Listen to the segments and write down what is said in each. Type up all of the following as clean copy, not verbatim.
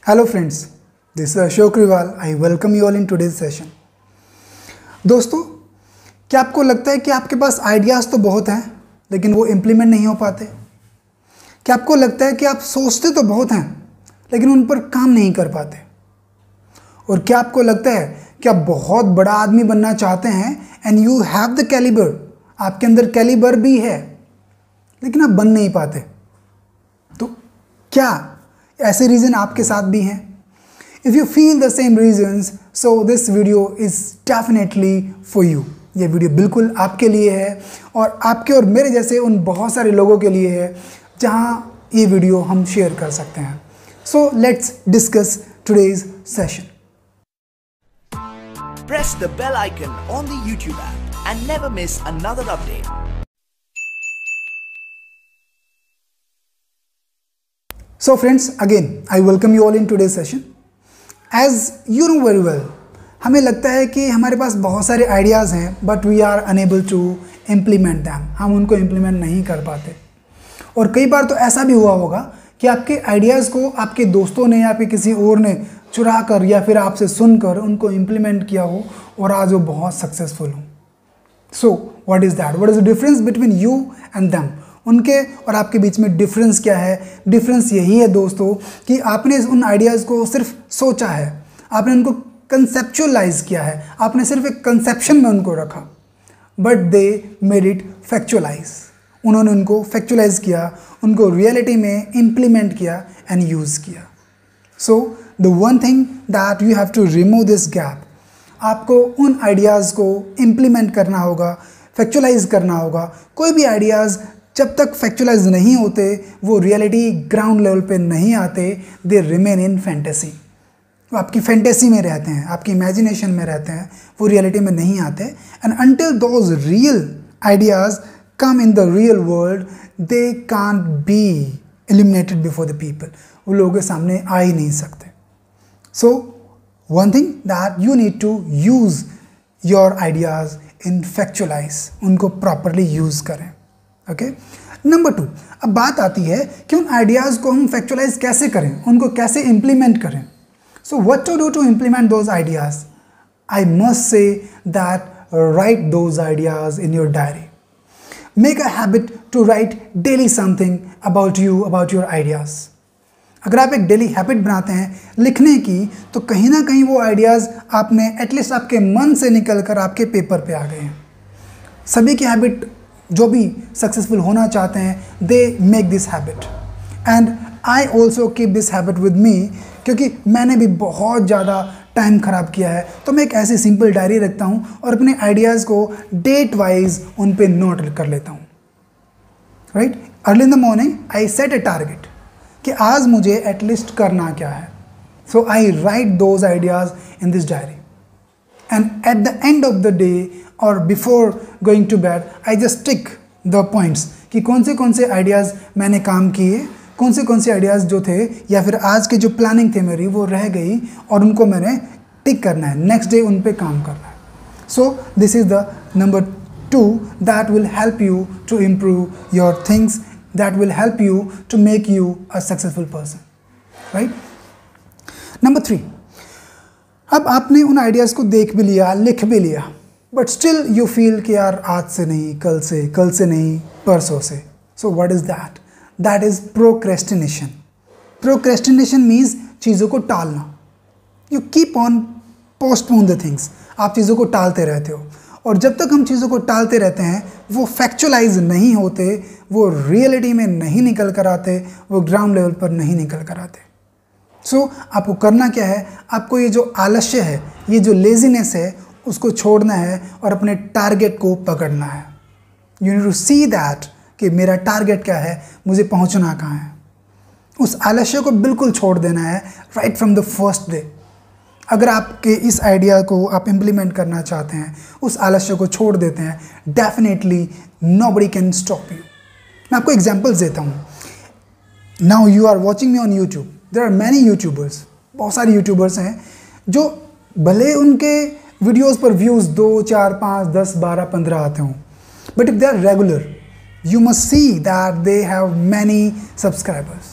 Hello friends, this is Ashok Riwal. I welcome you all in today's session. दोस्तों, क्या आपको लगता है कि आपके पास आइडियाज़ तो बहुत हैं लेकिन वो इम्प्लीमेंट नहीं हो पाते? क्या आपको लगता है कि आप सोचते तो बहुत हैं लेकिन उन पर काम नहीं कर पाते? और क्या आपको लगता है कि आप बहुत बड़ा आदमी बनना चाहते हैं and you have the calibre, आपके अंदर कैलिबर भी है लेकिन आप बन नहीं पाते? तो क्या ऐसे रीज़न आपके साथ भी हैं? If you feel the same reasons, so this video is definitely for you. ये वीडियो बिल्कुल आपके लिए है और आपके और मेरे जैसे उन बहुत सारे लोगों के लिए है जहां ये वीडियो हम शेयर कर सकते हैं। So let's discuss today's session. Press the bell icon on the YouTube app and never miss another update. So friends, again I welcome you all in today's session. As you know very well, हमें लगता है कि हमारे पास बहुत सारे ideas हैं but we are unable to implement them. हम उनको इम्प्लीमेंट नहीं कर पाते। और कई बार तो ऐसा भी हुआ होगा कि आपके आइडियाज़ को आपके दोस्तों ने या आपके किसी और ने चुरा कर या फिर आपसे सुनकर उनको इम्प्लीमेंट किया हो और आज वो बहुत सक्सेसफुल हो। So what is that? What is the difference between you and them? उनके और आपके बीच में डिफरेंस क्या है? डिफरेंस यही है दोस्तों कि आपने उन आइडियाज़ को सिर्फ सोचा है, आपने उनको कंसेप्चुअलाइज किया है, आपने सिर्फ एक कंसेप्शन में उनको रखा, बट दे मेड इट फैक्चुअलाइज। उन्होंने उनको फैक्चुअलाइज किया, उनको रियलिटी में इम्प्लीमेंट किया एंड यूज़ किया। So the one thing that you have to remove this gap, आपको उन आइडियाज़ को इम्प्लीमेंट करना होगा, फैक्चुअलाइज करना होगा। कोई भी आइडियाज़ जब तक फैक्चुअलाइज नहीं होते वो रियलिटी ग्राउंड लेवल पे नहीं आते, दे रिमेन इन फैंटेसी। वो आपकी फैंटेसी में रहते हैं, आपकी इमेजिनेशन में रहते हैं, वो रियलिटी में नहीं आते। And until those real ideas come in the real world, they can't be eliminated before the people. वो लोगों के सामने आ ही नहीं सकते। So one thing that you need to use your ideas in factualise, उनको प्रॉपरली यूज़ करें। ओके, नंबर 2, अब बात आती है कि उन आइडियाज़ को हम फैक्चुअलाइज कैसे करें, उनको कैसे इम्प्लीमेंट करें। So what to do to implement those ideas? I must say that write those ideas in your diary. Make a habit to write daily something about you, about your ideas. अगर आप एक daily habit बनाते हैं लिखने की, तो कहीं ना कहीं वो आइडियाज़ आपने एटलीस्ट आपके मन से निकल कर आपके पेपर पे आ गए हैं। सभी की हैबिट, जो भी सक्सेसफुल होना चाहते हैं, they make this habit and I also keep this habit with me, क्योंकि मैंने भी बहुत ज़्यादा टाइम ख़राब किया है। तो मैं एक ऐसी सिंपल डायरी रखता हूँ और अपने आइडियाज़ को डेट वाइज उन पे नोट कर लेता हूँ। Right, early in the morning I set a target कि आज मुझे एटलीस्ट करना क्या है। So I write those ideas in this diary and at the end of the day और before going to bed I just tick the points कि कौन से आइडियाज़ मैंने काम किए, कौन से आइडियाज़ जो थे या फिर आज की जो प्लानिंग थी मेरी वो रह गई और उनको मैंने टिक करना है, नेक्स्ट डे उन पे काम करना है। So this is the number 2 that will help you to improve your things, that will help you to make you a successful person. Right, number 3, अब आपने उन आइडियाज़ को देख भी लिया, लिख भी लिया, बट स्टिल यू फील कि यार आज से नहीं, कल से नहीं, परसों से। So what is that? That is procrastination. Procrastination means चीज़ों को टालना। You keep on postpone the things, आप चीज़ों को टालते रहते हो और जब तक हम चीज़ों को टालते रहते हैं वो फैक्चुअलाइज नहीं होते, वो रियलिटी में नहीं निकल कर आते, वो ग्राउंड लेवल पर नहीं निकल कर आते। सो आपको करना क्या है? आपको ये जो आलस्य है, ये जो लेजीनेस है, उसको छोड़ना है और अपने टारगेट को पकड़ना है। You need to see that कि मेरा टारगेट क्या है, मुझे पहुंचना कहाँ है। उस आलस्य को बिल्कुल छोड़ देना है right from the first day. अगर आपके इस आइडिया को आप इम्प्लीमेंट करना चाहते हैं, उस आलस्य को छोड़ देते हैं, definitely nobody can stop you. मैं आपको एग्जाम्पल्स देता हूँ। Now you are watching me on YouTube, there are many YouTubers, बहुत सारे यूट्यूबर्स हैं जो भले उनके वीडियोज़ पर व्यूज़ 2, 4, 5, 10, 12, 15 आते हों, but if they are regular, you must see that they have many subscribers.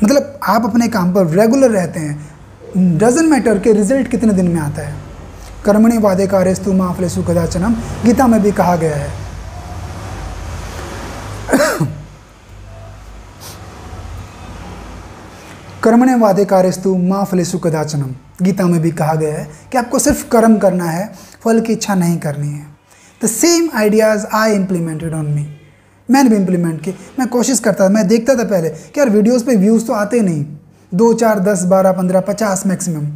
मतलब आप अपने काम पर रेगुलर रहते हैं, डजेंट मैटर कि रिजल्ट कितने दिन में आता है। कर्मणि वादे कार्यस्तु मा फलेषु कदाचनम, गीता में भी कहा गया है। कर्मणे वादे कार्यस्तु मा फलेषु कदाचनम, गीता में भी कहा गया है कि आपको सिर्फ कर्म करना है, फल की इच्छा नहीं करनी है। The same ideas I implemented on me, मैंने भी इम्प्लीमेंट की। मैं कोशिश करता था, मैं देखता था पहले कि यार वीडियोस पे व्यूज़ तो आते नहीं, 2 4 10 12 15 50 मैक्सिमम,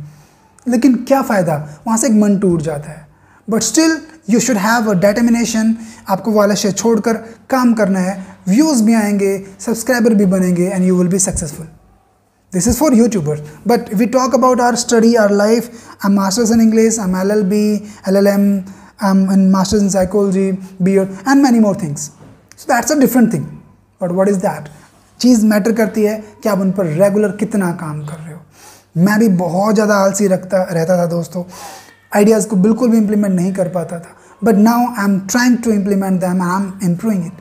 लेकिन क्या फ़ायदा, वहाँ से एक मन टूट जाता है। But still you should have a determination, आपको वो आलस्य छोड़कर काम करना है, व्यूज़ भी आएंगे, सब्सक्राइबर भी बनेंगे and you will be successful. This is for YouTubers. But if we talk about our study, our life, I'm Masters in English, I'm LLB, LLM, I'm in Masters in Psychology, BEd, and many more things. So that's a different thing. But what is that? Cheese matter करती है कि आप उन पर regular कितना काम कर रहे हो। मैं भी बहुत ज़्यादा आलसी रहता था दोस्तों, आइडियाज़ को बिल्कुल भी इम्प्लीमेंट नहीं कर पाता था। But now I am trying to implement them and I am improving it.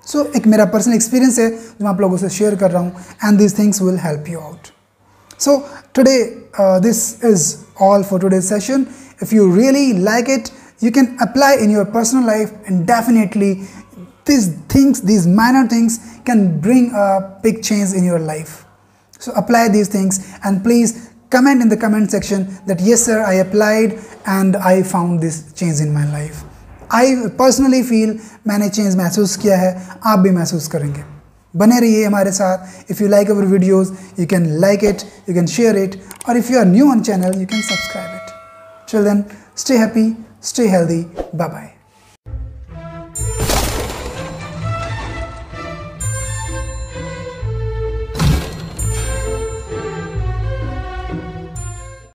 So एक मेरा पर्सनल एक्सपीरियंस है जो मैं आप लोगों से शेयर कर रहा हूँ, and these things will help you out. So today this is all for today's session. If you really like it, you can apply in your personal life, and definitely these minor things can bring a big change in your life. So apply these things and please comment in the comment section that yes sir, I applied and I found this change in my life. I personally feel मैंने change महसूस किया है, आप भी महसूस करेंगे। बने रहिए हमारे साथ। If you like our videos, you can like it, you can share it, or if you are new on channel, you can subscribe it. Till then, stay happy, stay healthy, bye bye.